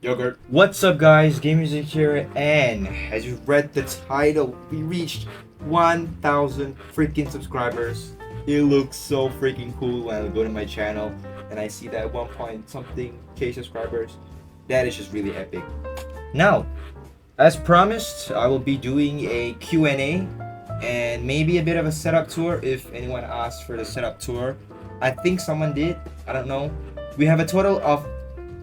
Yogurt. What's up, guys? Game Music here, and as you read the title, we reached 1,000 freaking subscribers. It looks so freaking cool when I go to my channel and I see that 1 point something K subscribers. That is just really epic. Now, as promised, I will be doing a Q&A and maybe a bit of a setup tour if anyone asked for the setup tour. I think someone did. I don't know. We have a total of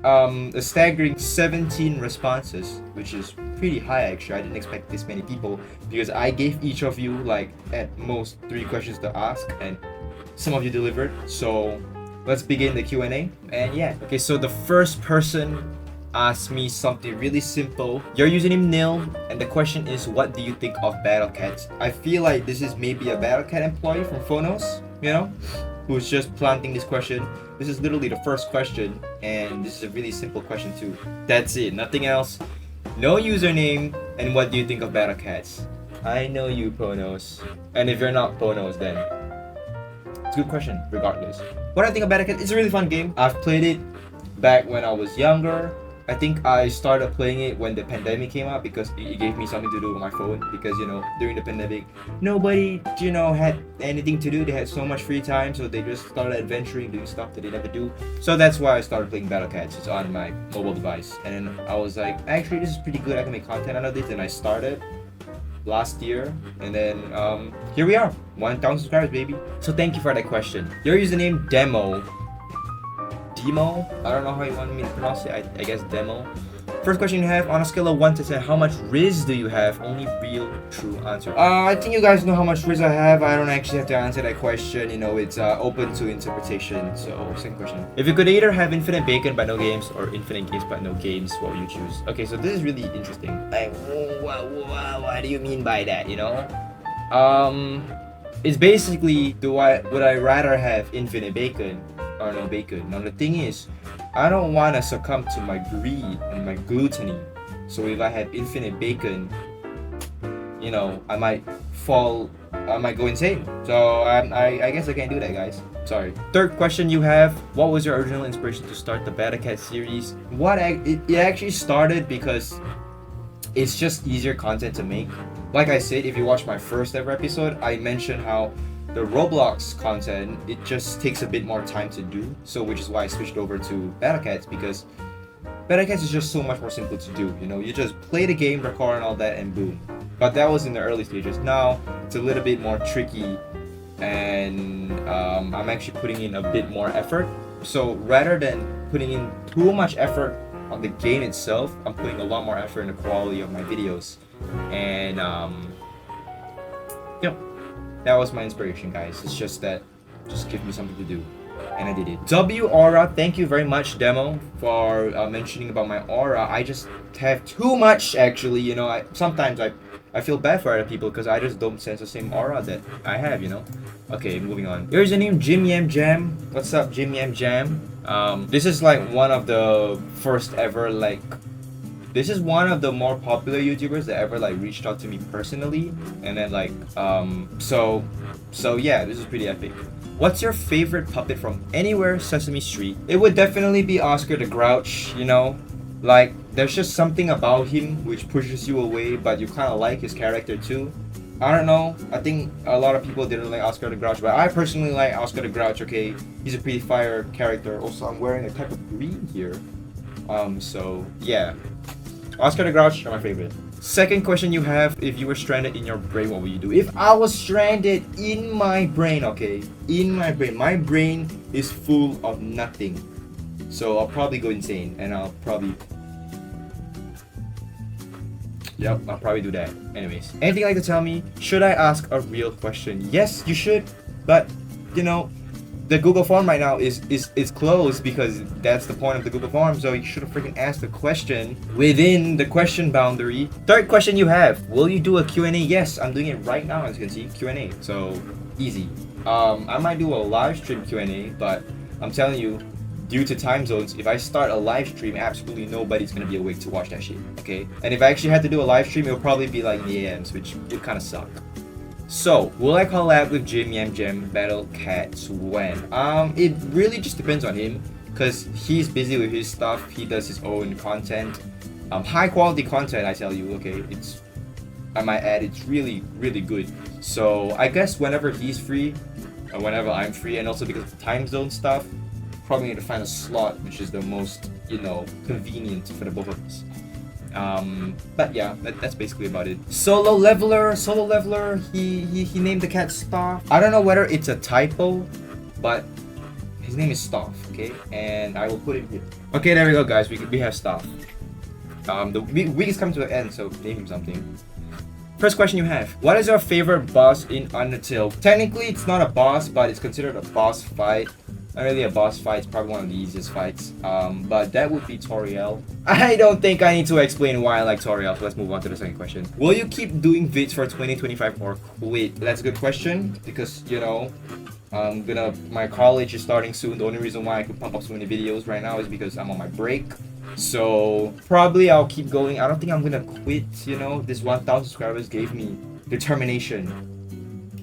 a staggering 17 responses, which is pretty high actually. I didn't expect this many people because I gave each of you like at most 3 questions to ask and some of you delivered. So let's begin the Q&A. And yeah, okay, so the first person asked me something really simple. Your username Nil, and the question is, what do you think of Battle Cats? I feel like this is maybe a Battle Cat employee from Phonos, you know, who's just planting this question. This is literally the first question, and this is a really simple question too. That's it, nothing else. No username, and what do you think of Battle Cats? I know you, Phonos. And if you're not Phonos, then it's a good question, regardless. What I think of Battle Cats, it's a really fun game. I've played it back when I was younger. I think I started playing it when the pandemic came out because it gave me something to do with my phone, because you know, during the pandemic nobody, you know, had anything to do. They had so much free time, so they just started adventuring, doing stuff that they never do. So that's why I started playing Battle Cats. It's on my mobile device, and then I was like, actually this is pretty good, I can make content out of this. And I started last year, and then here we are, 1,000 subscribers, baby. So thank you for that question. Your username Demo. Demo? I don't know how you want me to pronounce it. I guess Demo. First question you have, on a scale of 1 to 10, how much Riz do you have? Only real, true answer. I think you guys know how much Riz I have. I don't actually have to answer that question. You know, it's open to interpretation. So, second question. If you could either have infinite bacon but no games, or infinite games but no games, what would you choose? Okay, so this is really interesting. Like, what do you mean by that, you know? It's basically, would I rather have infinite bacon or no bacon? Now the thing is, I don't want to succumb to my greed and my gluttony. So if I have infinite bacon, you know, I might go insane. So I guess I can't do that, guys. Sorry. Third question you have, what was your original inspiration to start the Battle Cat series? It actually started because it's just easier content to make. Like I said, if you watch my first ever episode, I mentioned how the Roblox content, it just takes a bit more time to do. So which is why I switched over to Battle Cats, because Battle Cats is just so much more simple to do. You know, you just play the game, record and all that, and boom. But that was in the early stages. Now it's a little bit more tricky, and I'm actually putting in a bit more effort. So rather than putting in too much effort on the game itself, I'm putting a lot more effort in the quality of my videos. And you know, that was my inspiration, guys. It's just that, just give me something to do, and I did it. W Aura, thank you very much, Demo, for mentioning about my aura. I just have too much, actually. You know, sometimes I feel bad for other people because I just don't sense the same aura that I have, you know. Okay, moving on. Here's the name, Jim Yam Jam. What's up, Jim Yam Jam? This is like one of the first ever, like, this is one of the more popular YouTubers that ever like reached out to me personally, and then like so yeah, this is pretty epic. What's your favorite puppet from anywhere Sesame Street? It would definitely be Oscar the Grouch, you know? Like, there's just something about him which pushes you away, but you kind of like his character too. I don't know, I think a lot of people didn't like Oscar the Grouch, but I personally like Oscar the Grouch, okay? He's a pretty fire character. Also, I'm wearing a type of green here. So yeah. Oscar the Grouch, you're my favorite. Second question you have, if you were stranded in your brain, what would you do? If I was stranded in my brain, okay? In my brain is full of nothing. So I'll probably go insane, and I'll probably do that. Anyways, anything you'd like to tell me? Should I ask a real question? Yes, you should, but you know, the Google form right now is closed because that's the point of the Google form. So you should have freaking asked the question within the question boundary. Third question you have, will you do a Q&A? Yes, I'm doing it right now, as you can see, Q&A. So easy. I might do a live stream Q&A, but I'm telling you, due to time zones, if I start a live stream, absolutely nobody's gonna be awake to watch that shit. Okay? And if I actually had to do a live stream, it'll probably be like in the AMs, which would kind of suck. So, will I collab with Jim Yam Jam Battle Cats when? It really just depends on him. because he's busy with his stuff. He does his own content, high quality content. I tell you, okay, it's, I might add, it's really really good. So I guess whenever he's free, or whenever I'm free, and also because of the time zone stuff, probably need to find a slot which is the most, you know, convenient for the both of us. But yeah, that's basically about it. Solo Leveler, he named the cat Stoff. I don't know whether it's a typo, but his name is Stoff, okay? And I will put it here. Okay, there we go, guys. We have Stoff. The week is coming to an end, so name him something. First question you have: what is your favorite boss in Undertale? Technically, it's not a boss, but it's considered a boss fight. Not really a boss fight, it's probably one of the easiest fights. But that would be Toriel. I don't think I need to explain why I like Toriel, so let's move on to the second question. Will you keep doing vids for 2025 or quit? That's a good question, because, you know, my college is starting soon. The only reason why I could pump up so many videos right now is because I'm on my break. So probably I'll keep going. I don't think I'm gonna quit, you know. This 1,000 subscribers gave me determination.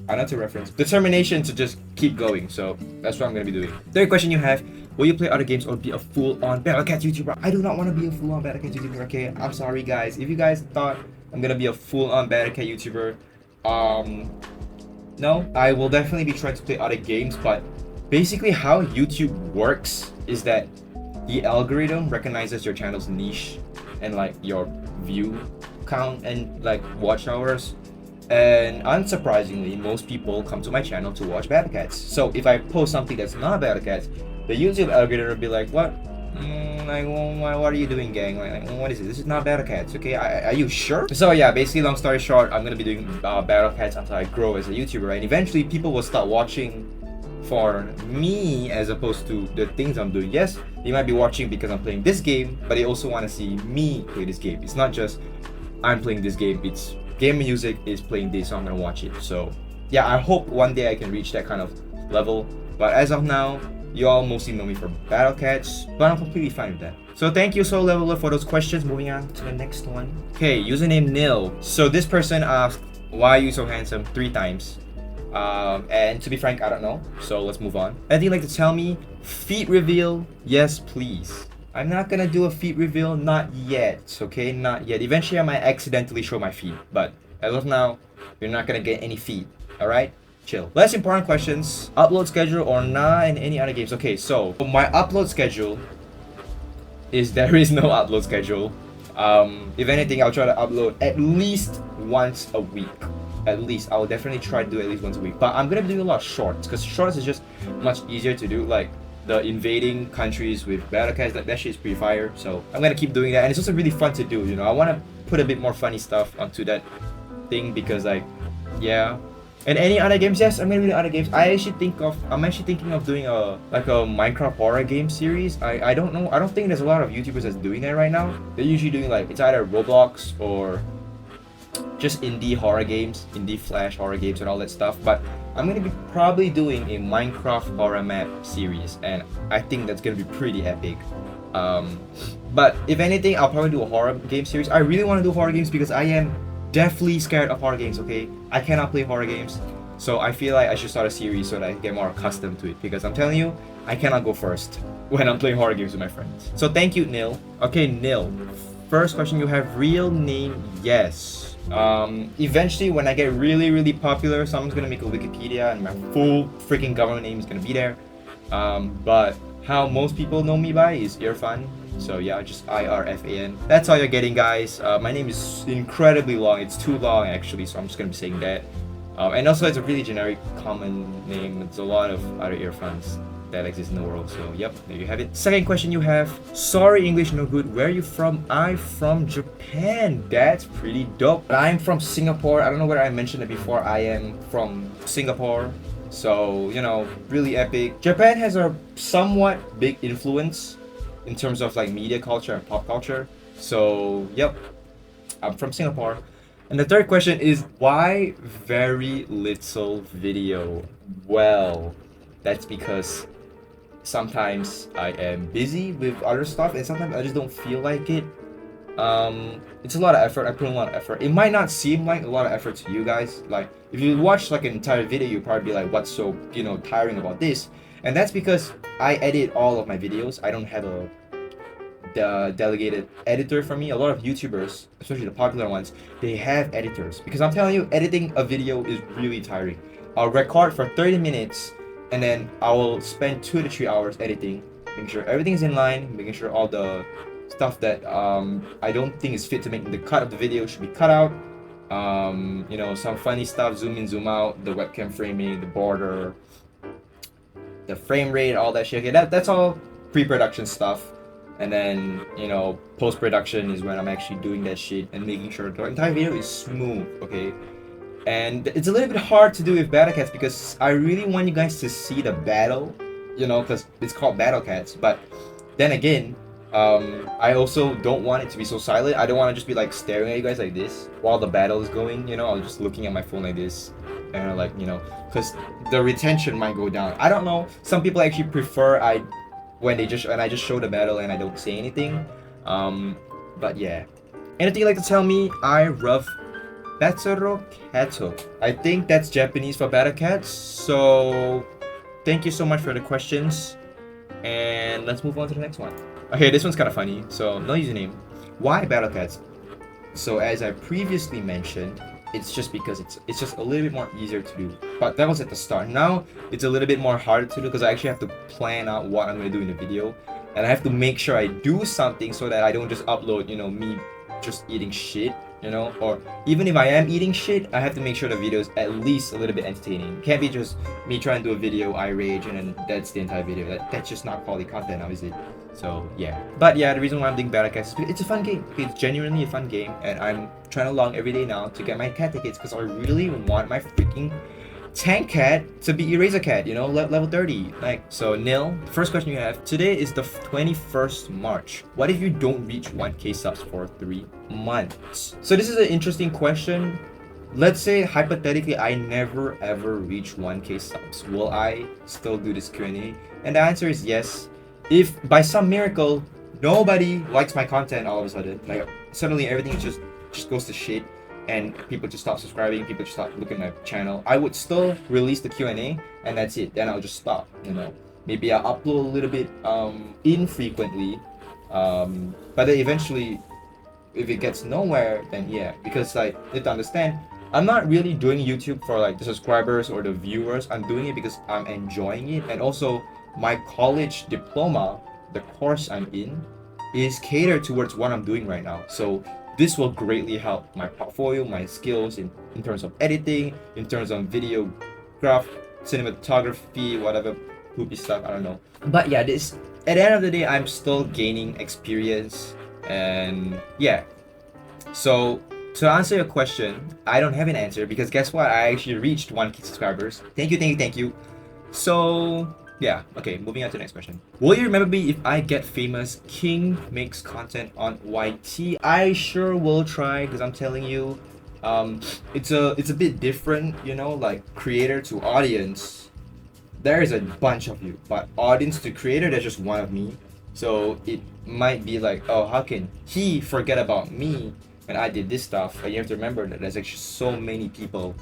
I know to reference determination to just keep going, so that's what I'm gonna be doing. Third question you have: will you play other games or be a full-on Battle Cat YouTuber? I do not want to be a full-on Battle Cat YouTuber, okay? I'm sorry, guys. If you guys thought I'm gonna be a full-on Battle Cat YouTuber, no, I will definitely be trying to play other games. But basically, how YouTube works is that the algorithm recognizes your channel's niche and like your view count and like watch hours. And unsurprisingly, most people come to my channel to watch Battle Cats. So if I post something that's not Battle Cats, the YouTube algorithm will be like, what? Like, what are you doing, gang? Like, what is it? This is not Battle Cats, okay? Are you sure? So yeah, basically, long story short, I'm gonna be doing Battle Cats until I grow as a YouTuber, and eventually people will start watching for me as opposed to the things I'm doing. Yes, they might be watching because I'm playing this game, but they also want to see me play this game. It's not just I'm playing this game, it's Game Music is playing this, so I'm gonna watch it. So yeah, I hope one day I can reach that kind of level, but as of now, you all mostly know me for Battle Cats, but I'm completely fine with that. So thank you, Solo Leveler, for those questions. Moving on to the next one. Okay, username Nil. So this person asked, why are you so handsome 3 times? And to be frank, I don't know, so let's move on. Anything you'd like to tell me? Feet reveal? Yes, please. I'm not gonna do a feet reveal, not yet, okay? Not yet. Eventually I might accidentally show my feet, but as of now, you're not gonna get any feet, alright? Chill. Less important questions: upload schedule or not in any other games? Okay, so my upload schedule is there is no upload schedule. If anything, I'll try to upload at least once a week. At least I'll definitely try to do at least once a week. But I'm gonna be doing a lot of shorts, because shorts is just much easier to do. Like the invading countries with Battle Cats, that shit is pretty fire. So I'm gonna keep doing that, and it's also really fun to do. You know, I want to put a bit more funny stuff onto that thing, because like, yeah. And any other games? Yes, I'm gonna do other games. I'm actually thinking of doing a Minecraft horror game series. I don't know. I don't think there's a lot of YouTubers that's doing that right now. They're usually doing like, it's either Roblox or just indie horror games, indie flash horror games and all that stuff. But I'm gonna be probably doing a Minecraft horror map series, and I think that's gonna be pretty epic. But if anything, I'll probably do a horror game series. I really want to do horror games because I am definitely scared of horror games, okay? I cannot play horror games, so I feel like I should start a series so that I get more accustomed to it, because I'm telling you, I cannot go first when I'm playing horror games with my friends. So thank you, Nil. Okay, Nil. First question you have: real name? Yes. Eventually, when I get really, really popular, someone's gonna make a Wikipedia and my full freaking government name is gonna be there. But how most people know me by is Irfan. So yeah, just IRFAN. That's all you're getting, guys. My name is incredibly long. It's too long actually, so I'm just gonna be saying that. And also, it's a really generic, common name. There's a lot of other Irfans that exist in the world. So yep, there you have it. Second question you have: sorry, English no good. Where are you from? I'm from Japan. That's pretty dope. I'm from Singapore. I don't know whether I mentioned it before. I am from Singapore. So, you know, really epic. Japan has a somewhat big influence in terms of like media culture and pop culture. So yep, I'm from Singapore. And the third question is, why very little video? Well, that's because sometimes I am busy with other stuff, and sometimes I just don't feel like it. It's a lot of effort. I put in a lot of effort. It might not seem like a lot of effort to you guys. Like if you watch like an entire video, you'd probably be like, what's so, tiring about this? And that's because I edit all of my videos. I don't have a delegated editor for me. A lot of YouTubers, especially the popular ones, they have editors. Because I'm telling you, editing a video is really tiring. I'll record for 30 minutes and then I will spend 2 to 3 hours editing, making sure everything's in line, making sure all the stuff that I don't think is fit to make the cut of the video should be cut out. Some funny stuff, zoom in, zoom out, the webcam framing, the border, the frame rate, all that shit. Okay, that's all pre-production stuff. And then, post-production is when I'm actually doing that shit and making sure the entire video is smooth, okay? And it's a little bit hard to do with Battle Cats because I really want you guys to see the battle, because it's called Battle Cats. But then again, I also don't want it to be so silent. I don't want to just be like staring at you guys like this while the battle is going, I was just looking at my phone like this. And because the retention might go down. I don't know. Some people actually prefer when I just show the battle and I don't say anything. But yeah. Anything you'd like to tell me? I love Batsuro Kato. I think that's Japanese for Battle Cats. So thank you so much for the questions. And let's move on to the next one. Okay, this one's kind of funny. So no username. Why Battle Cats? So as I previously mentioned, it's just because it's just a little bit more easier to do. But that was at the start. Now it's a little bit more harder to do because I actually have to plan out what I'm gonna do in the video, and I have to make sure I do something so that I don't just upload, me just eating shit, or even if I am eating shit, I have to make sure the video is at least a little bit entertaining. It can't be just me trying to do a video, I rage, and then that's the entire video. That's just not quality content now, is it? So yeah. But yeah, the reason why I'm doing Battle Cats is because it's a fun game. It's genuinely a fun game, and I'm trying to log every day now to get my cat tickets because I really want my freaking tank cat to be Eraser Cat, level 30. So Nil, the first question you have, today is the 21st March. What if you don't reach 1k subs for 3 months? So this is an interesting question. Let's say hypothetically I never ever reach 1k subs. Will I still do this Q&A? And the answer is yes. If by some miracle nobody likes my content all of a sudden, like suddenly everything just goes to shit and people just stop subscribing, people just stop looking at my channel, I would still release the Q&A and that's it. Then I'll just stop, Maybe I'll upload a little bit infrequently, but then eventually if it gets nowhere, then yeah, because you have to understand, I'm not really doing YouTube for the subscribers or the viewers. I'm doing it because I'm enjoying it, and also my college diploma, the course I'm in, is catered towards what I'm doing right now. So this will greatly help my portfolio, my skills in terms of editing, in terms of videograph, cinematography, whatever poopy stuff, I don't know. But yeah, at the end of the day, I'm still gaining experience, and yeah. So to answer your question, I don't have an answer because guess what? I actually reached 1k subscribers. Thank you. So yeah, okay, moving on to the next question. Will you remember me if I get famous? King makes content on YT. I sure will try because I'm telling you, it's a bit different, creator to audience. There is a bunch of you, but audience to creator, there's just one of me. So it might be like, oh, how can he forget about me when I did this stuff? But you have to remember that there's actually so many people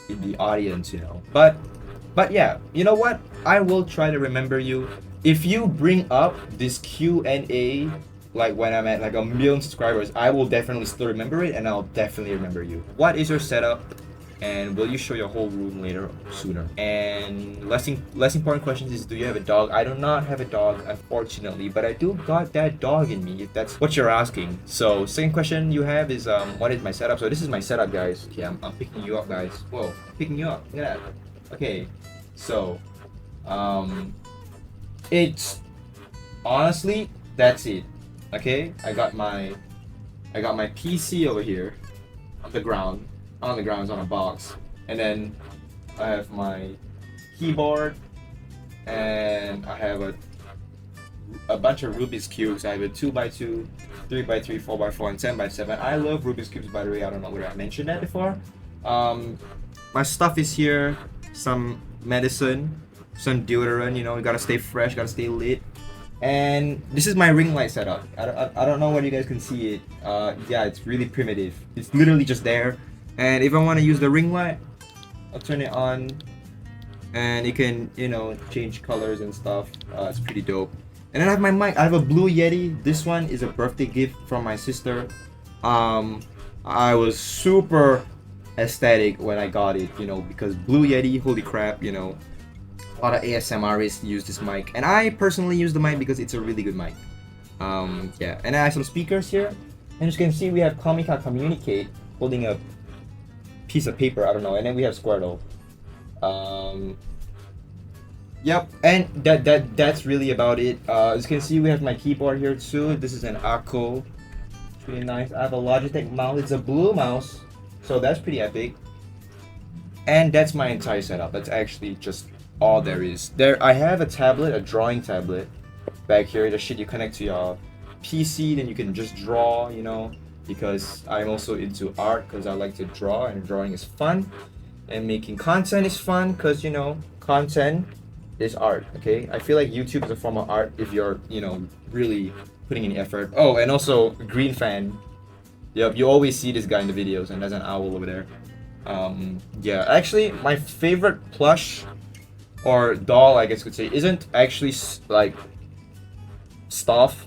in the audience, But yeah, you know what? I will try to remember you. If you bring up this Q&A, when I'm at 1 million subscribers, I will definitely still remember it, and I'll definitely remember you. What is your setup? And will you show your whole room later sooner? And less important questions is, do you have a dog? I do not have a dog, unfortunately, but I do got that dog in me, if that's what you're asking. So second question you have is, what is my setup? So this is my setup, guys. Okay, I'm picking you up, guys. Whoa, I'm picking you up. Look at that. Okay, so it's honestly, that's it. Okay, I got my PC over here on the ground. It's on a box, and then I have my keyboard, and I have a bunch of Rubik's cubes. I have a 2x2, 3x3, 4x4, and 10x7. I love Rubik's cubes, by the way. I don't know whether I mentioned that before. My stuff is here. Some medicine, some deodorant. You gotta stay fresh, gotta stay lit. And this is my ring light setup. I don't know whether you guys can see it. Yeah, it's really primitive. It's literally just there. And if I want to use the ring light, I'll turn it on, and you can, you know, change colors and stuff. It's pretty dope. And then I have my mic. I have a Blue Yeti. This one is a birthday gift from my sister. I was super ecstatic when I got it, you know, because Blue Yeti, holy crap, you know, a lot of ASMRists use this mic, and I personally use the mic because it's a really good mic. Yeah, and I have some speakers here, and as you can see, we have Comica Communicate holding a piece of paper, I don't know, and then we have Squirtle. Yep, and that's really about it. As you can see, we have my keyboard here too. This is an Akko. It's really nice. I have a Logitech mouse. It's a blue mouse, so that's pretty epic. And that's my entire setup. That's actually just all there is. There, I have a tablet, a drawing tablet, back here. The shit you connect to your PC, then you can just draw, you know, because I'm also into art, because I like to draw, and drawing is fun, and making content is fun, because, you know, content is art. Okay, I feel like YouTube is a form of art if you're, you know, really putting in effort. Oh, and also Green Fan. Yep, you always see this guy in the videos, and there's an owl over there. Yeah, actually, my favorite plush or doll, I guess you could say, isn't actually like stuff.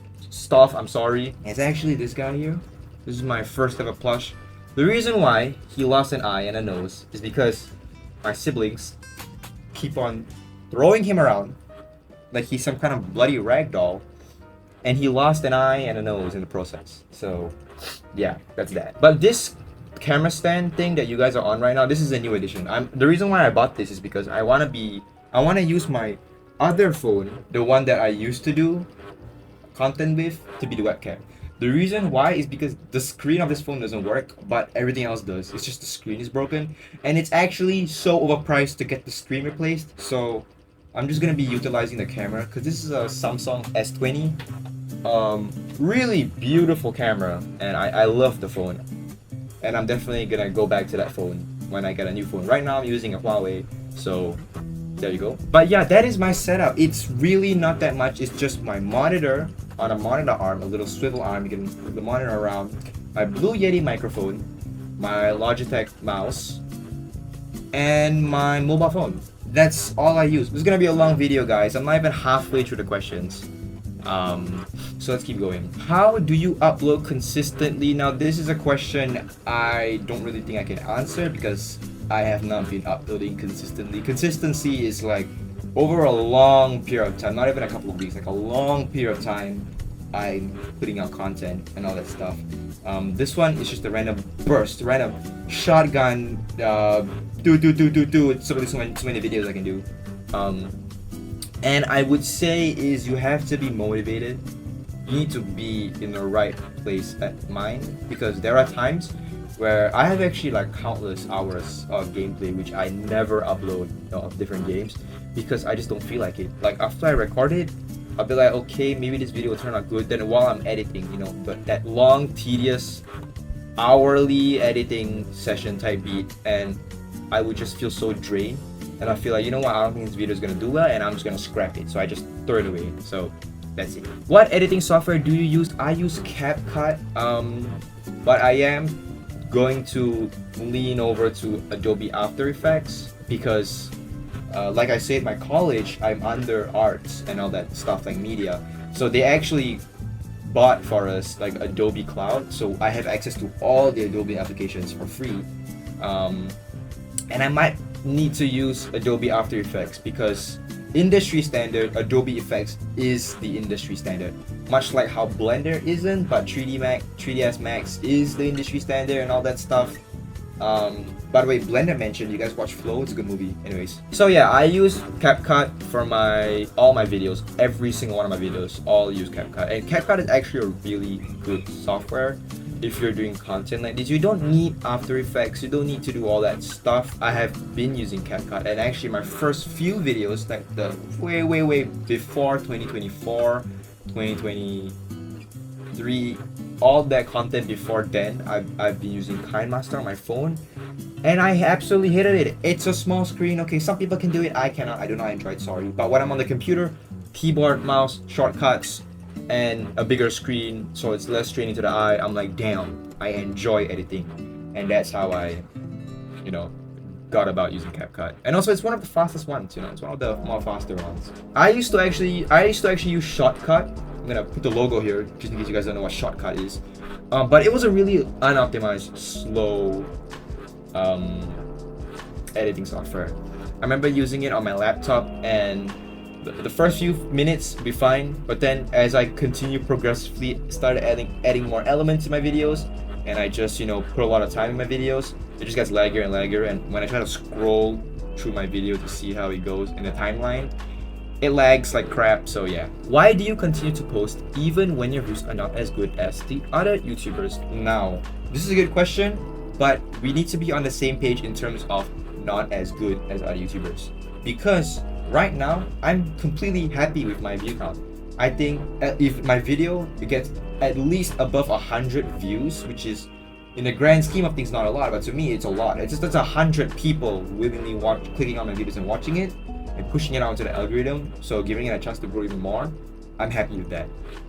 I'm sorry. It's actually this guy here. This is my first ever plush. The reason why he lost an eye and a nose is because my siblings keep on throwing him around like he's some kind of bloody rag doll, and he lost an eye and a nose in the process. So yeah, that's that. But this camera stand thing that you guys are on right now, this is a new edition. The reason why I bought this is because I want to use my other phone, the one that I used to do content with, to be the webcam. The reason why is because the screen of this phone doesn't work, but everything else does. It's just the screen is broken, and it's actually so overpriced to get the screen replaced. So I'm just gonna be utilizing the camera, because this is a Samsung S20. Really beautiful camera, and I love the phone. And I'm definitely gonna go back to that phone when I get a new phone. Right now I'm using a Huawei, so there you go. But yeah, that is my setup. It's really not that much. It's just my monitor on a monitor arm, a little swivel arm. You can move the monitor around. My Blue Yeti microphone, my Logitech mouse, and my mobile phone. That's all I use. This is gonna be a long video, guys. I'm not even halfway through the questions. So let's keep going. How do you upload consistently? Now, this is a question I don't really think I can answer because I have not been uploading consistently. Consistency is like over a long period of time, not even a couple of weeks, like a long period of time, I'm putting out content and all that stuff. This one is just a random burst, random shotgun, It's so many videos I can do. And I would say is you have to be motivated. You need to be in the right place at mind, because there are times where I have actually like countless hours of gameplay which I never upload, you know, of different games, because I just don't feel like it. Like after I record it, I'll be like, okay, maybe this video will turn out good. Then while I'm editing, you know, but that long, tedious, hourly editing session type beat, and I would just feel so drained, and I feel like, you know what, I don't think this video is gonna do well, and I'm just gonna scrap it. So I just throw it away. So that's it. What editing software do you use? I use CapCut, but I am going to lean over to Adobe After Effects because like I said, my college, I'm under arts and all that stuff, like media, so they actually bought for us like Adobe Cloud, so I have access to all the Adobe applications for free. And I might need to use Adobe After Effects because industry standard Adobe Effects is the industry standard, much like how Blender isn't, but 3ds Max is the industry standard and all that stuff. By the way, Blender mentioned, you guys watch Flow, it's a good movie. Anyways, so yeah, I use CapCut for all my videos. Every single one of my videos all use CapCut, and CapCut is actually a really good software if you're doing content like this. You don't need After Effects, you don't need to do all that stuff. I have been using CapCut, and actually my first few videos, like the way before 2024, 2023, all that content before then, I've been using KineMaster on my phone, and I absolutely hated it. It's a small screen. Okay, some people can do it, I cannot. I do not enjoy it, sorry. But when I'm on the computer, keyboard, mouse, shortcuts, and a bigger screen, so it's less straining to the eye. I'm like, damn, I enjoy editing, and that's how I, you know, got about using CapCut. And also, it's one of the fastest ones. You know, it's one of the more faster ones. I used to actually use Shotcut. I'm gonna put the logo here just in case you guys don't know what Shotcut is. But it was a really unoptimized, slow editing software. I remember using it on my laptop, and the first few minutes be fine, but then as I continue progressively started adding more elements in my videos, and I just, you know, put a lot of time in my videos, it just gets laggier and laggier. And when I try to scroll through my video to see how it goes in the timeline, it lags like crap. So yeah, why do you continue to post even when your views are not as good as the other YouTubers? Now, this is a good question, but we need to be on the same page in terms of not as good as other YouTubers, because right now I'm completely happy with my view count. I think if my video it gets at least above 100 views, which is in the grand scheme of things not a lot, but to me it's a lot. It's just that's 100 people willingly clicking on my videos and watching it and pushing it out to the algorithm, so giving it a chance to grow even more. I'm happy with that.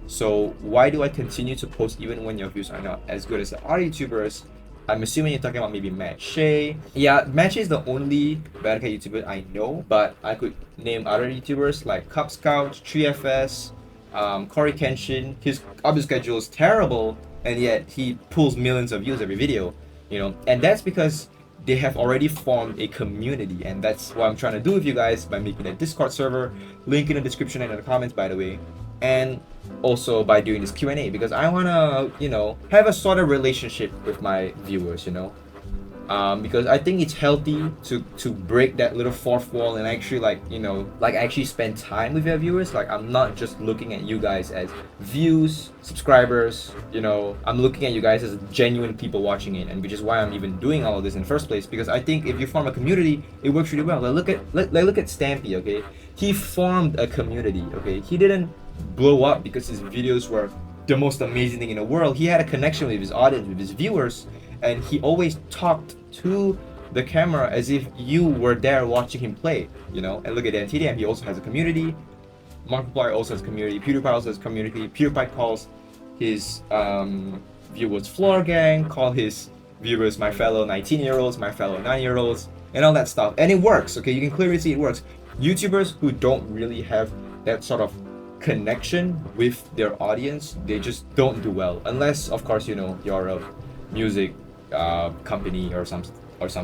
So why do I continue to post even when your views are not as good as the other YouTubers? I'm assuming you're talking about maybe Matt Shea. Yeah, Matt Shea is the only Battle Cat YouTuber I know, but I could name other YouTubers like Cub Scout, 3FS, Corey Kenshin. His upload schedule is terrible, and yet he pulls millions of views every video, you know, and that's because they have already formed a community, and that's what I'm trying to do with you guys by making a Discord server, link in the description and in the comments, by the way, and also by doing this Q&A, because I want to, you know, have a sort of relationship with my viewers, you know, because I think it's healthy to break that little fourth wall and actually, like, you know, like actually spend time with your viewers. Like, I'm not just looking at you guys as views, subscribers, you know, I'm looking at you guys as genuine people watching it, and which is why I'm even doing all of this in the first place, because I think if you form a community, it works really well. Like, look at Stampy, okay? He formed a community, okay? He didn't blow up because his videos were the most amazing thing in the world. He had a connection with his audience, with his viewers, and he always talked to the camera as if you were there watching him play, you know. And look at NTDM, he also has a community. Markiplier also has a community. PewDiePie also has a community. PewDiePie calls his viewers Floor Gang, call his viewers my fellow 19-year-olds, my fellow 9-year-olds, and all that stuff. And it works, okay? You can clearly see it works. YouTubers who don't really have that sort of connection with their audience, they just don't do well, unless of course, you know, you're a music company or some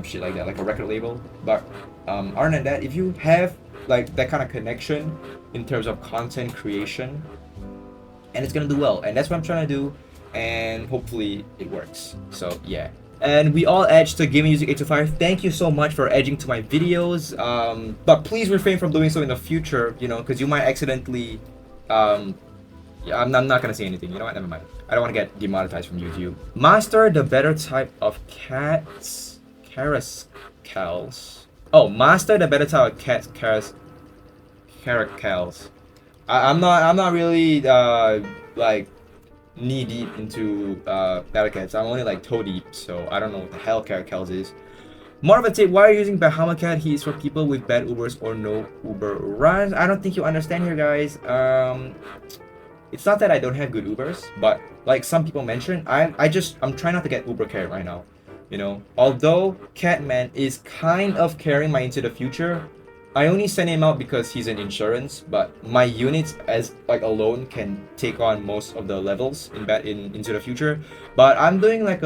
shit like that, like a record label. But other than that, if you have like that kind of connection in terms of content creation, and it's gonna do well, and that's what I'm trying to do, and hopefully it works. So yeah. And we all edged to Gaming Music 825. Thank you so much for edging to my videos, but please refrain from doing so in the future, you know, because you might accidentally yeah, I'm not gonna say anything. You know what? Never mind. I don't want to get demonetized from YouTube. Master the better type of cats, caracals. Oh, master the better type of cats, caracals. I'm not really like knee deep into battle cats. I'm only like toe deep, so I don't know what the hell caracals is. More of a tip, why are you using Bahama Cat? He is for people with bad Ubers or no Uber runs. I don't think you understand here, guys. It's not that I don't have good Ubers, but like some people mentioned, I'm trying not to get Uber carried right now. You know, although Catman is kind of carrying my Into the Future, I only send him out because he's an insurance, but my units as like alone can take on most of the levels in Into the Future. But I'm doing like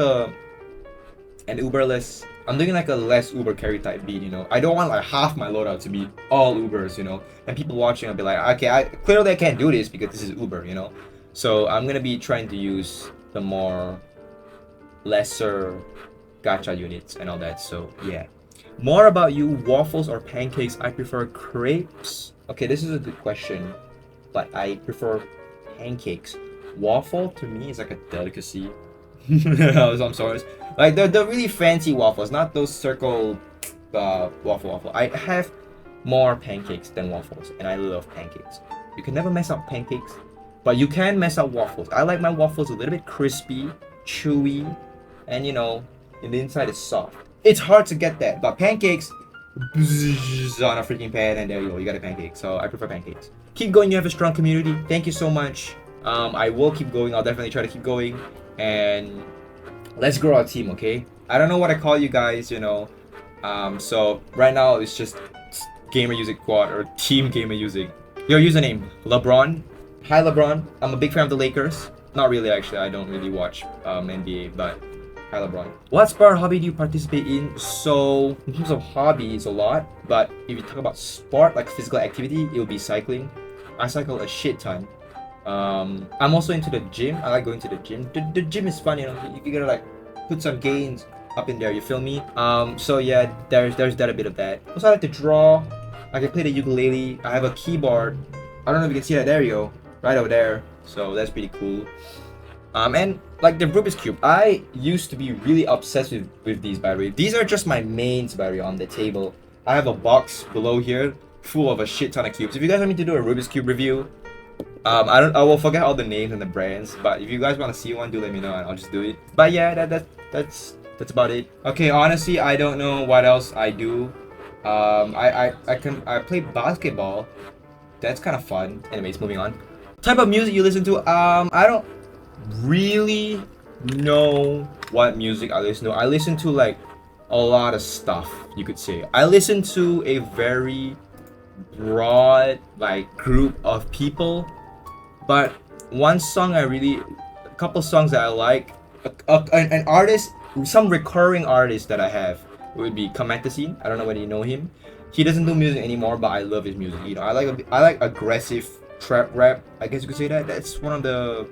I'm doing like a less Uber carry type beat, you know. I don't want like half my loadout to be all Ubers, you know. And people watching will be like, okay, clearly I can't do this because this is Uber, you know. So I'm gonna be trying to use the more lesser gacha units and all that. So yeah. More about you, waffles or pancakes? I prefer crepes. Okay, this is a good question, but I prefer pancakes. Waffle to me is like a delicacy. I'm sorry. Like the really fancy waffles, not those circle waffle. I have more pancakes than waffles, and I love pancakes. You can never mess up pancakes, but you can mess up waffles. I like my waffles a little bit crispy, chewy, and you know, in the inside it's soft. It's hard to get that, but pancakes, on a freaking pan, and there you go, you got a pancake. So I prefer pancakes. Keep going, you have a strong community. Thank you so much. I will keep going. I'll definitely try to keep going, and let's grow our team, okay? I don't know what I call you guys, you know. So right now it's just Gamer Music Quad or Team Gamer Music. Your username, LeBron. Hi LeBron. I'm a big fan of the Lakers. Not really, actually. I don't really watch NBA, but hi LeBron. What sport hobby do you participate in? So in terms of hobby, it's a lot. But if you talk about sport, like physical activity, it will be cycling. I cycle a shit ton. I'm also into the gym. I like going to the gym. The gym is fun, you know. You gotta like put some gains up in there. You feel me? So yeah, there's that a bit of that. Also, I like to draw. I can play the ukulele. I have a keyboard. I don't know if you can see that. There you go, right over there. So that's pretty cool. And like the Rubik's Cube, I used to be really obsessed with these, by the way. These are just my mains, by the way, on the table. I have a box below here full of a shit ton of cubes. If you guys want me to do a Rubik's Cube review, I will forget all the names and the brands, but if you guys want to see one, do let me know and I'll just do it. But yeah, that's about it. Okay, honestly, I don't know what else I do. I play basketball. That's kind of fun. Anyways, moving on. Type of music you listen to? I don't really know what music I listen to. I listen to like a lot of stuff, you could say. I listen to a very broad like group of people, but one song a couple songs that I like, an artist, some recurring artist that I have would be Kamatasin. I don't know whether you know him. He doesn't do music anymore, but I love his music. You know, I like aggressive trap rap. I guess you could say that. That's one of the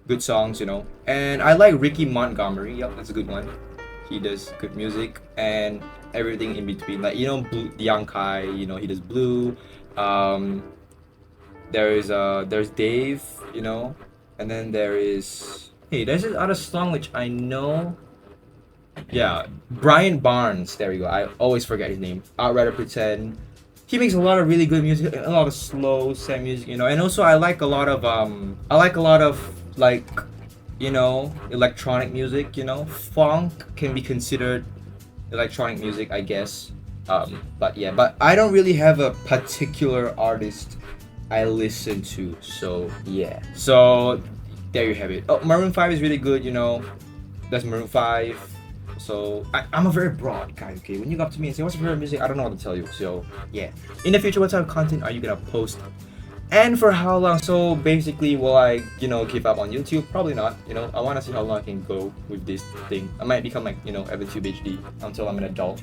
good songs, you know. And I like Ricky Montgomery. Yep, that's a good one. He does good music and everything in between. Like, you know, Yang Kai, you know, he does blue. There's Dave, you know, and then there's this other song which I know. Yeah, Brian Barnes. There we go. I always forget his name. I'd rather pretend. He makes a lot of really good music, a lot of slow, sad music, you know. And also, I like a lot of like, you know, electronic music. You know, funk can be considered electronic music, I guess. But yeah, but I don't really have a particular artist I listen to. So yeah. So there you have it. Oh, Maroon 5 is really good. You know, that's Maroon 5. So I'm a very broad guy, okay? When you go up to me and say, what's your favorite music? I don't know what to tell you. So yeah. In the future, what type of content are you gonna post? And for how long? So basically, will I, you know, give up on YouTube? Probably not. You know, I wanna see how long I can go with this thing. I might become like, you know, EvanTube HD until I'm an adult.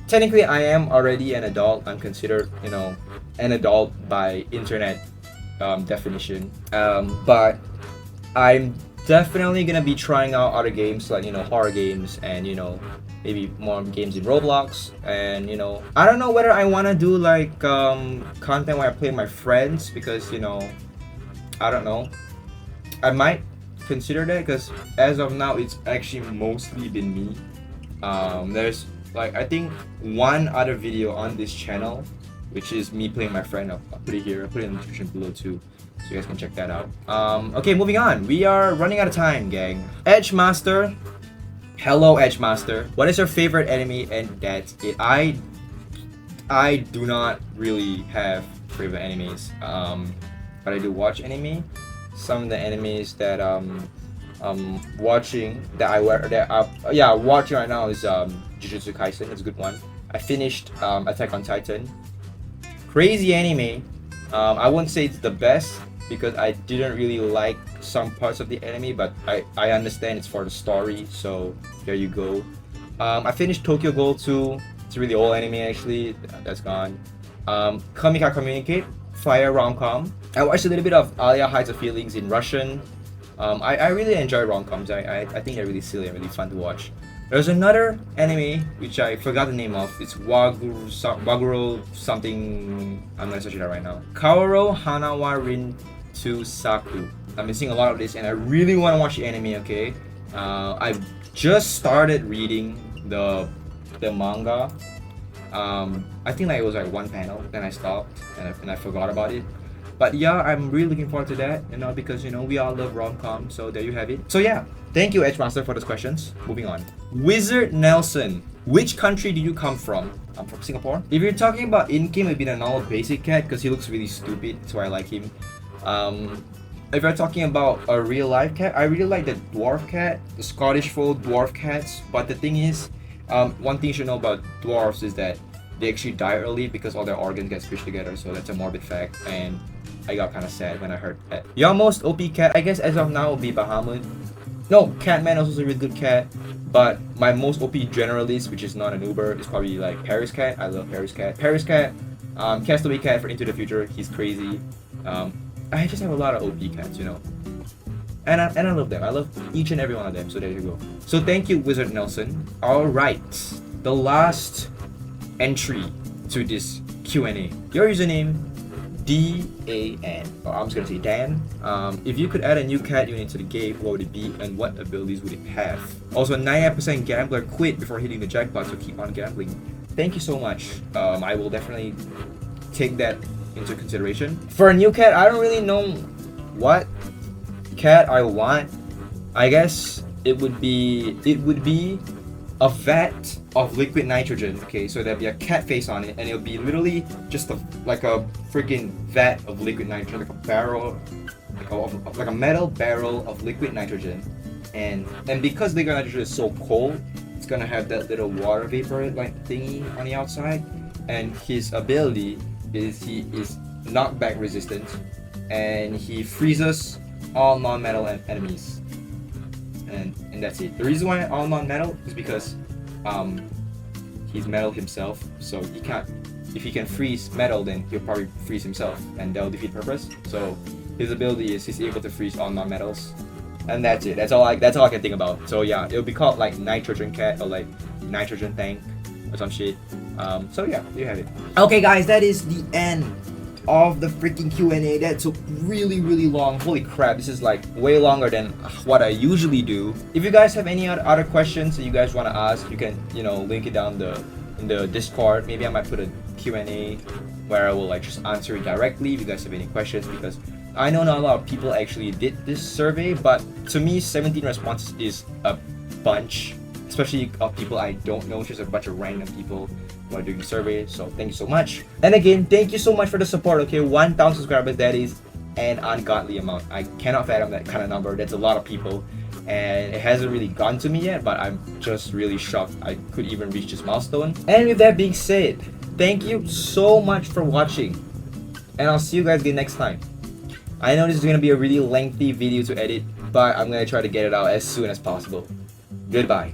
Technically, I am already an adult. I'm considered, you know, an adult by internet definition. But I'm definitely gonna be trying out other games like, you know, horror games and, you know, maybe more games in Roblox. And, you know, I don't know whether I want to do like content where I play with my friends, because, you know, I don't know, I might consider that, because as of now it's actually mostly been me. There's like, I think one other video on this channel which is me playing my friend. I'll put it here, I'll put it in the description below too, so you guys can check that out. Okay, moving on. We are running out of time, gang. Edgemaster. Hello, Edgemaster. What is your favorite anime? And that's it. I do not really have favorite animes, but I do watch anime. Some of the animes that watching watching right now is Jujutsu Kaisen. It's a good one. I finished Attack on Titan. Crazy anime. I won't say it's the best because I didn't really like some parts of the anime, but I understand it's for the story, so there you go. I finished Tokyo Ghoul 2. It's a really old anime actually. That's gone. Kamika Communicate, fire rom-com. I watched a little bit of Alia Hides Her Feelings in Russian. I really enjoy rom-coms. I think they're really silly and really fun to watch. There's another anime which I forgot the name of. It's Waguro something. I'm gonna search it out right now. Kaoru Hanawa Rin to Saku. I'm missing a lot of this and I really want to watch the anime, okay? I've just started reading the manga. I think like it was like one panel, then I stopped and I forgot about it. But yeah, I'm really looking forward to that, you know, because, you know, we all love rom-com, so there you have it. So yeah, Thank you, Edgemaster, for those questions. Moving on. Wizard Nelson, which country do you come from? I'm from Singapore. If you're talking about in-game, it'd be the normal basic cat because he looks really stupid. That's why I like him. If you're talking about a real life cat, I really like the dwarf cat, the Scottish fold dwarf cats. But the thing is, one thing you should know about dwarfs is that they actually die early because all their organs get squished together. So that's a morbid fact, and I got kind of sad when I heard that. Your most OP cat, I guess as of now, will be Bahamut. No, Catman also is a really good cat, but my most OP generalist, which is not an Uber, is probably like Paris Cat. I love Paris Cat. Paris Cat, Castaway Cat for Into the Future. He's crazy. I just have a lot of OP cats, you know. And I love them. I love each and every one of them. So there you go. So thank you, Wizard Nelson. All right, the last entry to this Q&A. Your username, DAN. Or I'm just gonna say Dan. If you could add a new cat unit to the game, what would it be and what abilities would it have? Also, 99% gambler quit before hitting the jackpot, so keep on gambling. Thank you so much. I will definitely take that into consideration. For a new cat, I don't really know what cat I want. I guess it would be a vat of liquid nitrogen. Okay, so there'll be a cat face on it, and it'll be literally just like a freaking vat of liquid nitrogen, like a barrel, like a metal barrel of liquid nitrogen. And because liquid nitrogen is so cold, it's gonna have that little water vapor like thingy on the outside. And his ability is he is knockback resistant, and he freezes all non-metal enemies. And that's it. The reason why all non-metal is because he's metal himself, so he can't. If he can freeze metal, then he'll probably freeze himself, and that'll defeat purpose. So his ability is he's able to freeze all non-metals, and that's it. That's all I can think about. So yeah, it'll be called like nitrogen cat or like nitrogen tank or some shit. So yeah, there you have it. Okay, guys, that is the end of the freaking Q&A. That took really long. Holy crap, this is like way longer than what I usually do. If you guys have any other questions that you guys want to ask, you can, you know, link it down in the Discord. Maybe I might put a Q&A where I will like just answer it directly if you guys have any questions, because I know not a lot of people actually did this survey, but to me 17 responses is a bunch, especially of people I don't know, just a bunch of random people who are doing the survey. So thank you so much. And again, thank you so much for the support. Okay, 1,000 subscribers, that is an ungodly amount. I cannot fathom that kind of number. That's a lot of people, and it hasn't really gone to me yet, but I'm just really shocked I could even reach this milestone. And with that being said, thank you so much for watching, and I'll see you guys again next time. I know this is gonna be a really lengthy video to edit, but I'm gonna try to get it out as soon as possible. Goodbye.